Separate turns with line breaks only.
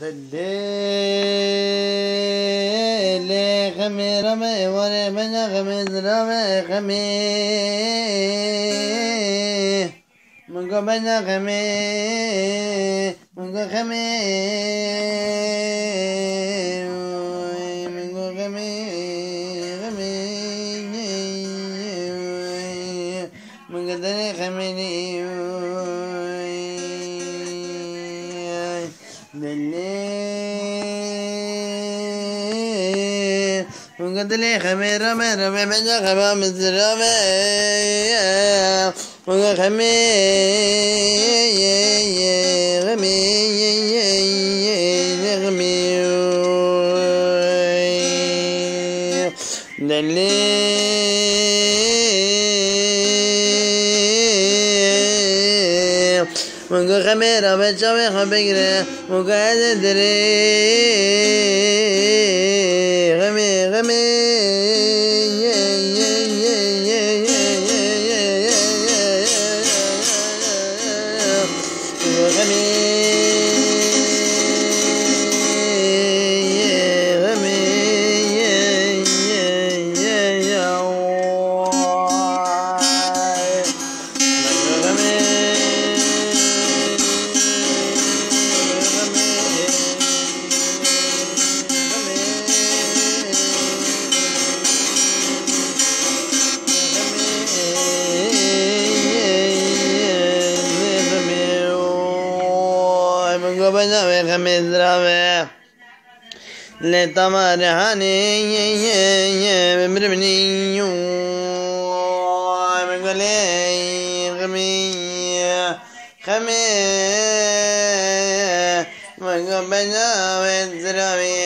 دليل خمي رمي وري بنا خمي رمي خمي منقو بنا خمي منقو خمي منقو خمي خمي منقو دري خميني دليل منقد لي خمي رمي رمي بنا خما مزرمي منقو خمي خمي خمي دليل منقو خمي رمي شوي خبقري منقو عددري غمي غمي خميس رامي لتمر هاني بمربني من قلي غمي خمي من قبنا وزرامي